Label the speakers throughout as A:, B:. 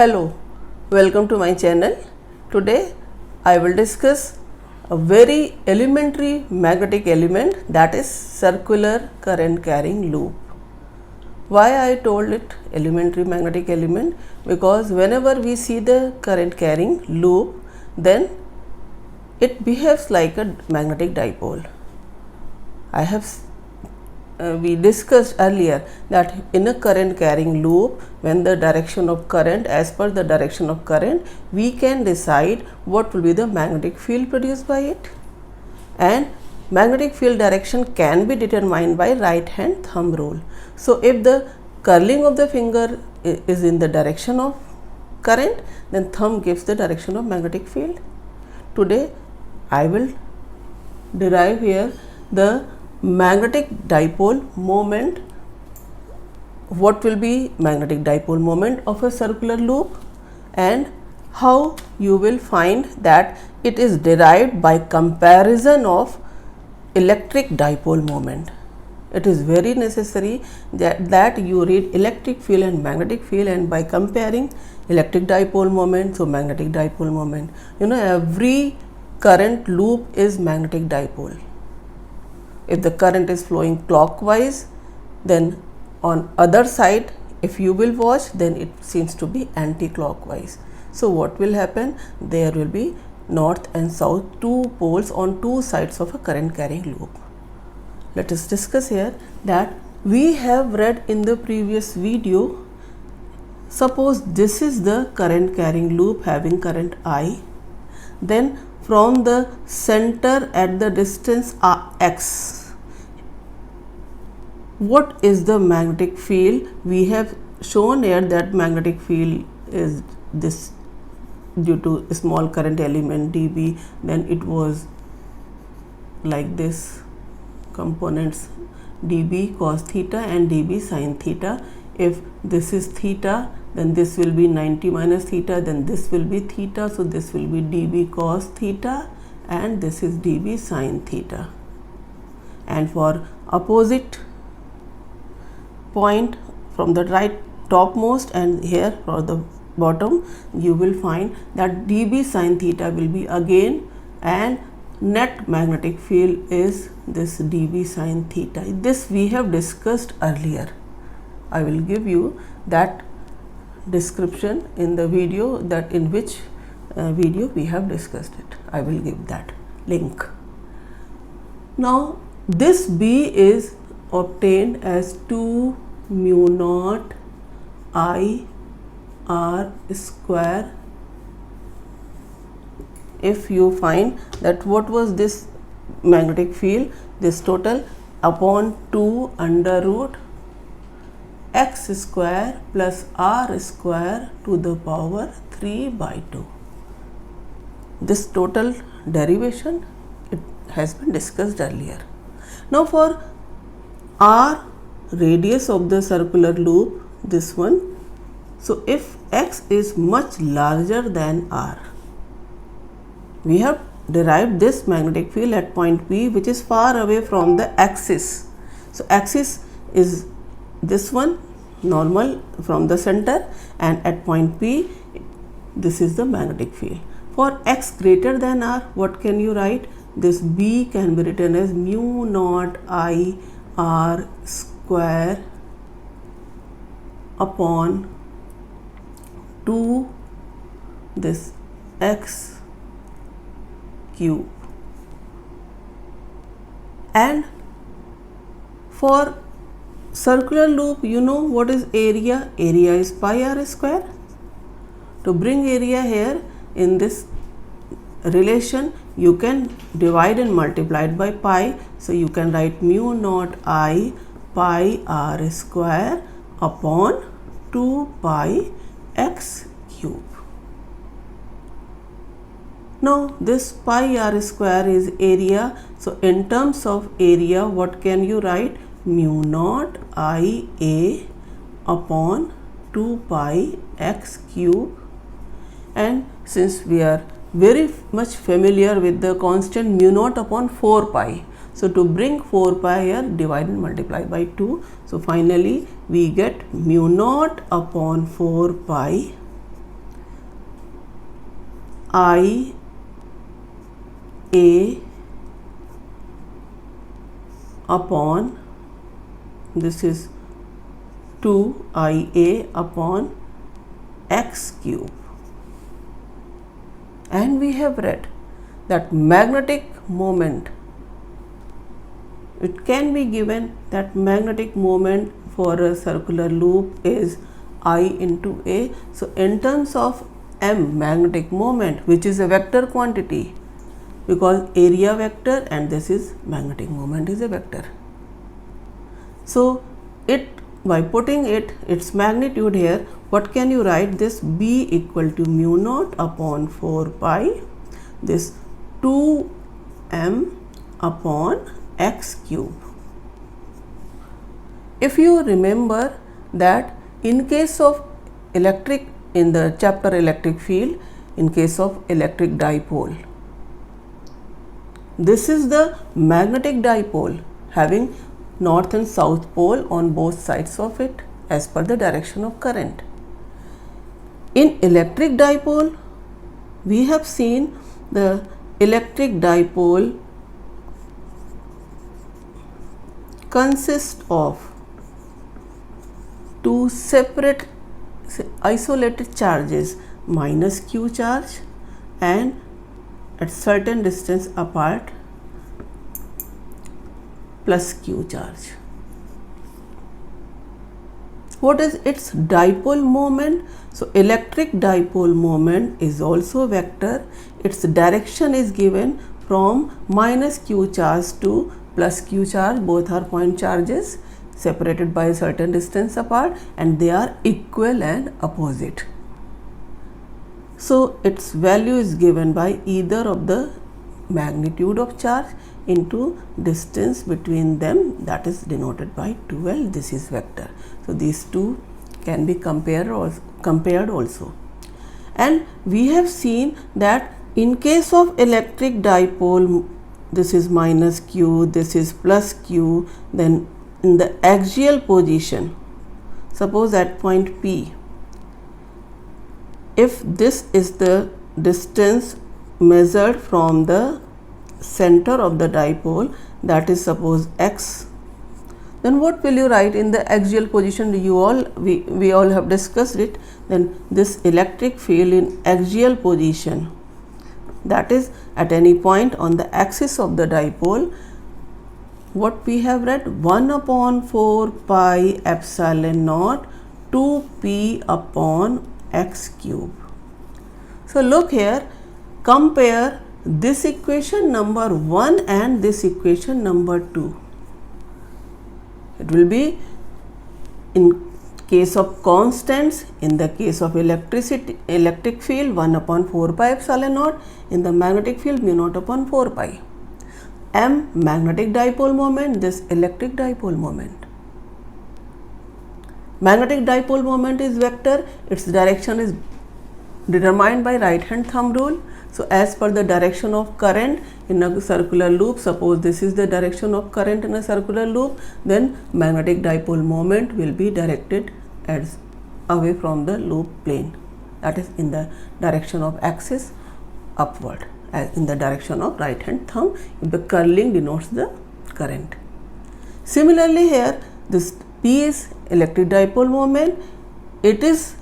A: Hello, welcome to my channel. Today I will discuss a very elementary magnetic element, that is circular current carrying loop. Why I told it elementary magnetic element? Because whenever we see the current carrying loop, then it behaves like a magnetic dipole. We discussed earlier that in a current carrying loop, when the direction of current, as per the direction of current, we can decide what will be the magnetic field produced by it, and magnetic field direction can be determined by right hand thumb rule. So if the curling of the finger is in the direction of current, then thumb gives the direction of magnetic field. Today I will derive here the magnetic dipole moment. What will be magnetic dipole moment of a circular loop, and how you will find that it is derived by comparison of electric dipole moment. It is very necessary that you read electric field and magnetic field, and by comparing electric dipole moment, so magnetic dipole moment, every current loop is magnetic dipole. If the current is flowing clockwise, then on other side, if you will watch, then it seems to be anti-clockwise. So what will happen? There will be north and south, two poles on two sides of a current carrying loop. Let us discuss here that we have read in the previous video. Suppose this is the current carrying loop having current I, then from the center at the distance x, what is the magnetic field? We have shown here that magnetic field is this due to a small current element dB, then it was like this, components dB cos theta and dB sin theta. If this is theta, then this will be 90 minus theta, then this will be theta, so this will be dB cos theta and this is dB sin theta. And for opposite point from the right topmost and here for the bottom, you will find that dB sin theta will be again, and net magnetic field is this dB sin theta. This we have discussed earlier. I will give you that description in the video, that in which video we have discussed it. I will give that link. Now this B is obtained as 2 mu naught I r square. If you find that what was this magnetic field, this total upon 2 under root x square plus r square to the power 3 by 2. This total derivation, it has been discussed earlier. Now for r, radius of the circular loop, this one, so if x is much larger than r, we have derived this magnetic field at point P, which is far away from the axis. So axis is this one, normal from the center, and at point P this is the magnetic field. For x greater than r, what can you write? This B can be written as mu naught I r square upon 2 this x cube. And for circular loop, you know what is area? Area is pi r square. To bring area here in this relation, you can divide and multiply it by pi. So you can write mu naught I pi r square upon 2 pi x cube. Now this pi r square is area. So in terms of area, what can you write? Mu naught I a upon 2 pi x cube. And since we are very much familiar with the constant mu naught upon 4 pi, so to bring 4 pi here, divide and multiply by 2. So finally we get mu naught upon 4 pi I A upon, this is 2IA upon x cube. And we have read that magnetic moment, it can be given that magnetic moment for a circular loop is I into A. So in terms of M, magnetic moment, which is a vector quantity, because area vector and this is magnetic moment is a vector. So it, by putting its magnitude here, what can you write? This B equal to mu naught upon 4 pi, this 2m upon x cube. If you remember that in case of electric, in the chapter electric field, in case of electric dipole, this is the magnetic dipole having north and south pole on both sides of it as per the direction of current. In electric dipole, we have seen the electric dipole consists of two separate isolated charges, minus q charge and at certain distance apart plus q charge. What is its dipole moment? So electric dipole moment is also vector. Its direction is given from minus q charge to plus q charge. Both are point charges separated by a certain distance apart and they are equal and opposite. So its value is given by either of the magnitude of charge into distance between them, that is denoted by 2L. This is vector. So these two can be compared also. And we have seen that in case of electric dipole, this is minus q, this is plus q, then in the axial position, suppose at point P, if this is the distance measured from the center of the dipole, that is suppose x, then what will you write in the axial position? We all have discussed it. Then this electric field in axial position, that is at any point on the axis of the dipole, what we have read, 1 upon 4 pi epsilon naught 2p upon x cube. So look here, compare this equation number 1 and this equation number 2. It will be in case of constants, in the case of electric field 1 upon 4 pi epsilon naught, in the magnetic field mu naught upon 4 pi. M, magnetic dipole moment, this electric dipole moment. Magnetic dipole moment is vector, its direction is determined by right hand thumb rule. So as per the direction of current in a circular loop, suppose this is the direction of current in a circular loop, then magnetic dipole moment will be directed as away from the loop plane, that is in the direction of axis upward, as in the direction of right hand thumb, if the curling denotes the current. Similarly here, this P is electric dipole moment, it is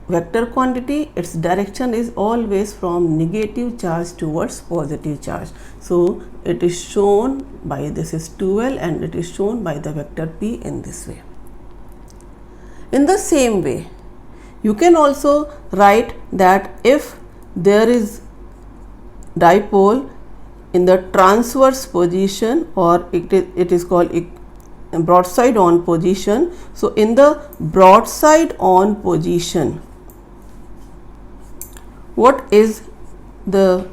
A: vector quantity, its direction is always from negative charge towards positive charge. So it is shown by, this is 2L and it is shown by the vector P in this way. In the same way, you can also write that if there is dipole in the transverse position, or it is called broadside on position. So in the broadside on position, what is the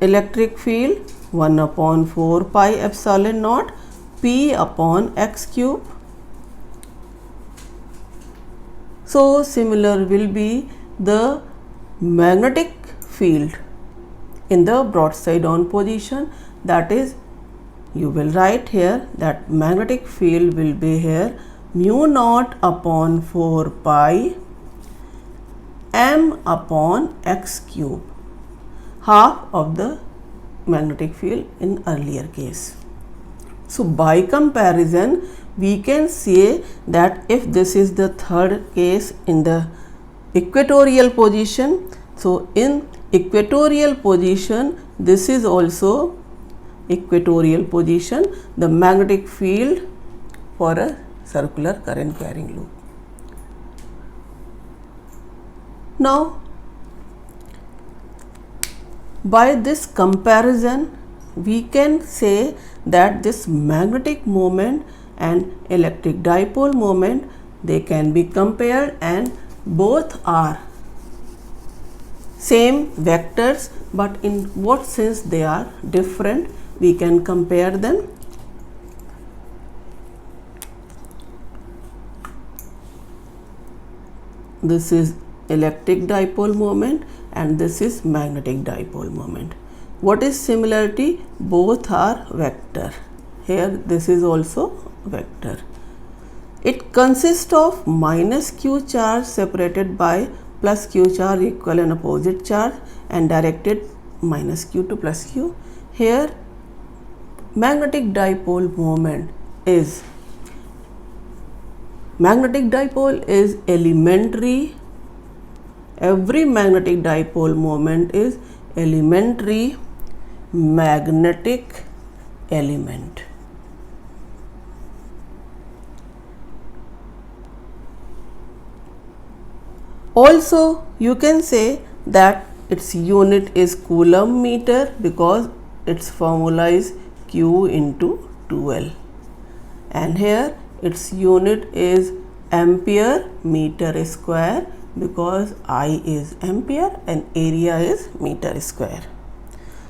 A: electric field? 1 upon 4 pi epsilon naught p upon x cube. So similar will be the magnetic field in the broadside on position, that is, you will write here that magnetic field will be here mu naught upon 4 pi m upon x cube. half of the magnetic field in earlier case. So by comparison, we can say that if this is the third case in the equatorial position, so in equatorial position, this is also equatorial position, the magnetic field for a circular current carrying loop. Now, by this comparison, we can say that this magnetic moment and electric dipole moment, they can be compared and both are same vectors, but in what sense they are different, we can compare them. This is electric dipole moment and this is magnetic dipole moment. What is similarity? Both are vector. Here this is also vector. It consists of minus q charge separated by plus q charge equal and opposite charge and directed minus q to plus q. Here magnetic dipole moment is elementary. Every magnetic dipole moment is elementary magnetic element. Also, you can say that its unit is coulomb meter because its formula is Q into 2L, and here its unit is ampere meter square because I is ampere and area is meter square.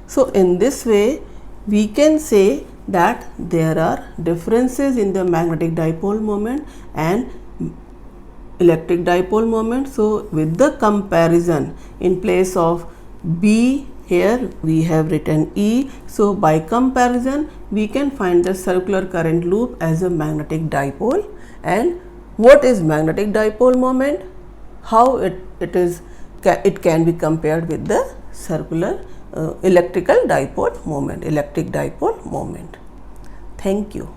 A: So in this way we can say that there are differences in the magnetic dipole moment and electric dipole moment. So with the comparison, in place of B, here we have written E. So by comparison we can find the circular current loop as a magnetic dipole. And what is magnetic dipole moment? How it can be compared with the circular electric dipole moment. Thank you.